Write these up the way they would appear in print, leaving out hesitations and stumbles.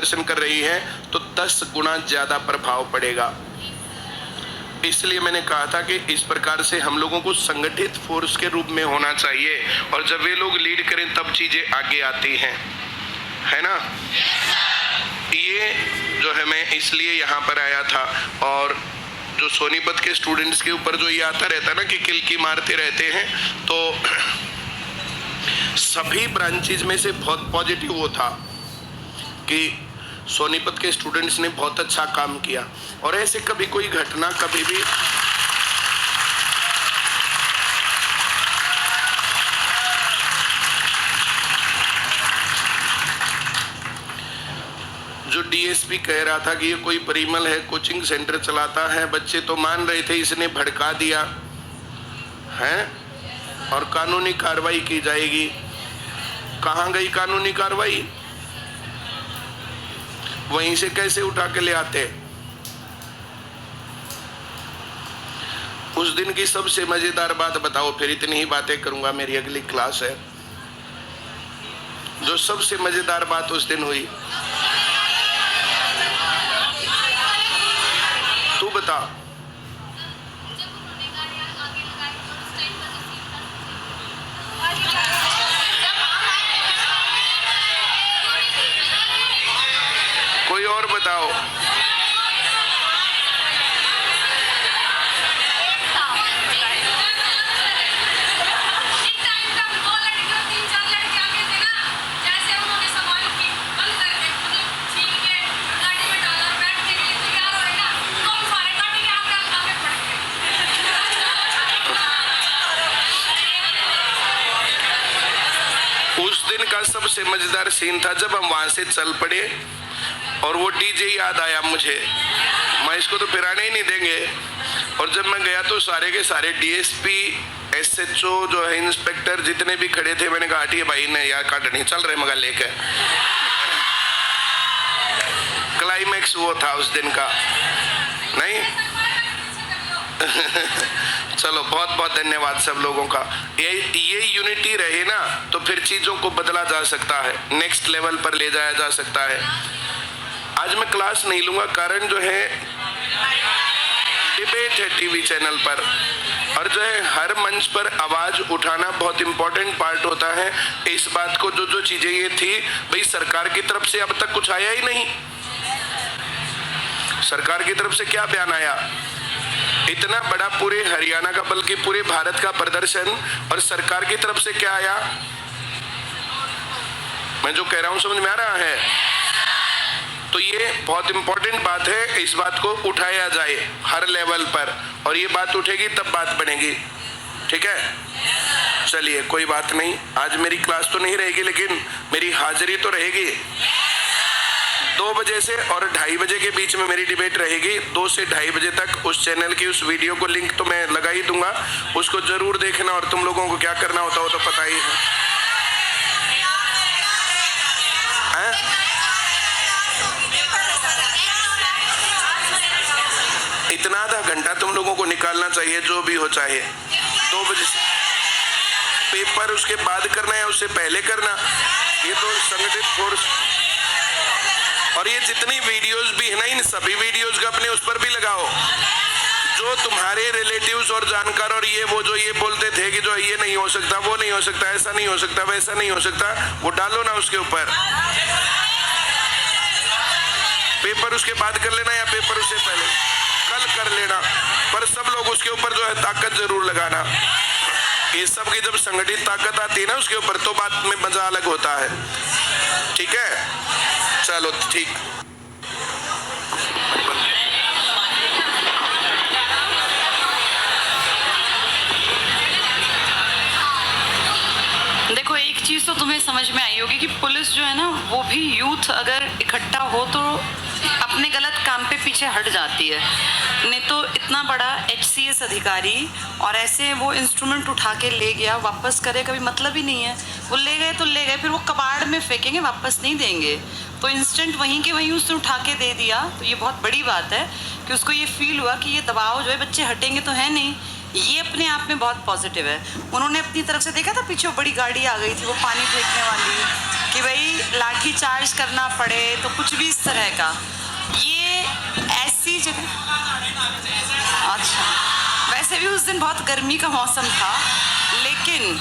प्रदर्शन कर रही है तो 10 गुना ज्यादा प्रभाव पड़ेगा। इसलिए मैंने कहा था कि इस प्रकार से हम लोगों को संगठित फोर्स के रूप में होना चाहिए, और जब वे लोग लीड करें तब चीजें आगे आती हैं, है ना। ये जो है मैं इसलिए यहाँ पर आया था। और जो सोनीपत के स्टूडेंट्स के ऊपर जो ये आता रहता है ना कि किलकी मारते रहते हैं, तो सभी ब्रांचेज में से बहुत पॉजिटिव वो था कि सोनीपत के स्टूडेंट्स ने बहुत अच्छा काम किया। और ऐसे कभी कोई घटना कभी भी जो डीएसपी कह रहा था कि ये कोई परिमल है, कोचिंग सेंटर चलाता है, बच्चे तो मान रहे थे, इसने भड़का दिया है और कानूनी कार्रवाई की जाएगी। कहाँ गई कानूनी कार्रवाई? वहीं से कैसे उठा के ले आते? उस दिन की सबसे मजेदार बात बताओ, फिर इतनी ही बातें करूंगा, मेरी अगली क्लास है। जो सबसे मजेदार बात उस दिन हुई, तू बता। कोई और बताओ। उस दिन का सबसे मजेदार सीन था जब हम वहां से चल पड़े और वो डीजे याद आया मुझे, मैं इसको तो फिराने ही नहीं देंगे। और जब मैं गया तो सारे के सारे डीएसपी, एसएचओ जो है, इंस्पेक्टर जितने भी खड़े थे, मैंने कहा हटिए भाई, ने यार काट नहीं चल रहे मगा लेके। क्लाइमैक्स वो था उस दिन का, नहीं। चलो बहुत बहुत धन्यवाद सब लोगों का। ये यूनिटी रहे ना तो फिर चीजों को बदला जा सकता है, नेक्स्ट लेवल पर ले जाया जा सकता है। आज मैं क्लास नहीं लूंगा, कारण जो है डिबेट है टीवी चैनल पर, और जो है हर मंच पर आवाज उठाना बहुत इंपॉर्टेंट पार्ट होता है। इस बात को जो चीजें ये थी, भाई सरकार की तरफ से अब तक कुछ आया ही नहीं। सरकार की तरफ से क्या बयान आया? इतना बड़ा पूरे हरियाणा का बल्कि पूरे भारत का प्रदर्शन, और सरकार की तरफ से क्या आया? मैं जो कह रहा हूं समझ में आ रहा है? तो ये बहुत इंपॉर्टेंट बात है, इस बात को उठाया जाए हर लेवल पर, और ये बात उठेगी तब बात बनेगी, ठीक है। चलिए कोई बात नहीं, आज मेरी क्लास तो नहीं रहेगी लेकिन मेरी हाजिरी तो रहेगी। 2 बजे से और 2:30 बजे के बीच में मेरी डिबेट रहेगी। 2 से 2:30 बजे तक उस चैनल की उस वीडियो को लिंक तो मैं लगा ही दूंगा, उसको जरूर देखना। और तुम लोगों को क्या करना होता हो तो पता ही है। इतना आधा घंटा तुम लोगों को निकालना चाहिए, जो भी हो, चाहे 2 बजे से पेपर उसके बाद करना या उससे पहले करना, ये तो संगठित फोर्स। और ये जितनी वीडियोस भी है ना, इन सभी वीडियोस का अपने उस पर भी लगाओ। जो तुम्हारे रिलेटिव्स और जानकार और ये वो जो ये बोलते थे कि जो ये नहीं हो सकता, वो नहीं हो सकता, ऐसा नहीं हो सकता, वैसा नहीं हो सकता, वो डालो ना उसके ऊपर। पेपर उसके बाद कर लेना या पेपर उससे पहले, कल कर लेना, पर सब लोग उसके ऊपर जो है ताकत जरूर लगाना। ये सब की जब संगठित ताकत आती है ना उसके ऊपर, तो बात में मजा अलग होता है, ठीक है। चलो ठीक। देखो एक चीज तो तुम्हें समझ में आई होगी कि पुलिस जो है ना, वो भी यूथ अगर इकट्ठा हो तो अपने गलत काम पे पीछे हट जाती है। नहीं तो इतना बड़ा HCS अधिकारी और ऐसे वो इंस्ट्रूमेंट उठा के ले गया, वापस करे कभी मतलब ही नहीं है। वो ले गए तो ले गए, फिर वो कबाड़ में फेंकेंगे, वापस नहीं देंगे। तो इंस्टेंट वहीं के वहीं उसने उठा के दे दिया, तो ये बहुत बड़ी बात है कि उसको ये फील हुआ कि ये दबाव जो है, बच्चे हटेंगे तो है नहीं, ये अपने आप में बहुत पॉजिटिव है। उन्होंने अपनी तरफ से देखा था, पीछे वो बड़ी गाड़ी आ गई थी वो पानी फेंकने वाली, कि भाई लाठी चार्ज करना पड़े तो कुछ भी इस तरह का। ये ऐसी जगह, अच्छा वैसे भी उस दिन बहुत गर्मी का मौसम था, लेकिन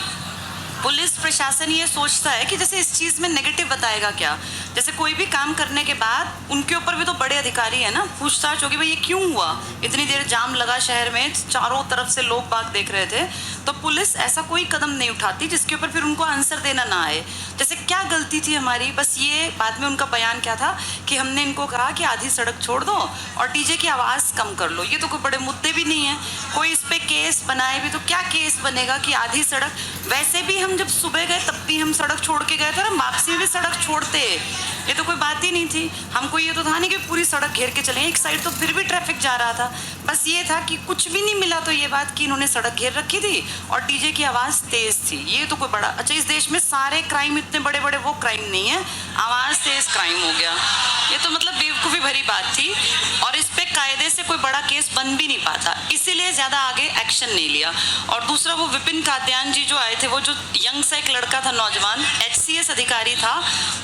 पुलिस प्रशासन ये सोचता है कि जैसे इस चीज़ में नेगेटिव बताएगा क्या। जैसे कोई भी काम करने के बाद उनके ऊपर भी तो बड़े अधिकारी है ना, पूछताछ होगी भाई ये क्यों हुआ, इतनी देर जाम लगा शहर में, चारों तरफ से लोग बाग देख रहे थे, तो पुलिस ऐसा कोई कदम नहीं उठाती जिसके ऊपर फिर उनको आंसर देना ना आए। जैसे क्या गलती थी हमारी, बस ये बाद में उनका बयान क्या था कि हमने इनको कहा कि आधी सड़क छोड़ दो और डीजे की आवाज़ कम कर लो। ये तो कोई बड़े मुद्दे भी नहीं है, कोई इस पर केस बनाए भी तो क्या केस बनेगा कि आधी सड़क। वैसे भी हम जब सुबह गए तब भी हम सड़क छोड़ के गए थे ना, वापसी में भी सड़क छोड़ते, ये तो कोई बात ही नहीं थी। हमको ये तो था नहीं कि पूरी सड़क घेर के चलें, एक साइड तो फिर भी ट्रैफिक जा रहा था। बस ये था कि कुछ भी नहीं मिला तो ये बात कि इन्होंने सड़क घेर रखी थी और डीजे की आवाज़ तेज़ थी। ये तो कोई बड़ा, अच्छा इस देश में सारे क्राइम इतने बड़े बड़े वो क्राइम नहीं है, आवाज़ तेज़ क्राइम हो गया, ये तो मतलब बेवकूफ़ी भरी बात थी। और इस पर कायदे से कोई बड़ा केस बन भी नहीं पाता, इसीलिए ज़्यादा आगे एक्शन नहीं लिया। और दूसरा वो विपिन कात्यायन जी जो आए थे, वो जो यंग सा एक लड़का था, नौजवान HCS अधिकारी था,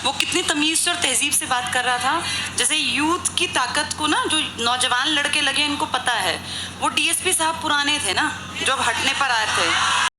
वो कितनी तमीज़ से और तहजीब से बात कर रहा था। जैसे यूथ की ताकत को ना, जो नौजवान लड़के लगे इनको पता है, वो DSP साहब पुराने थे ना जो अब हटने पर आए थे,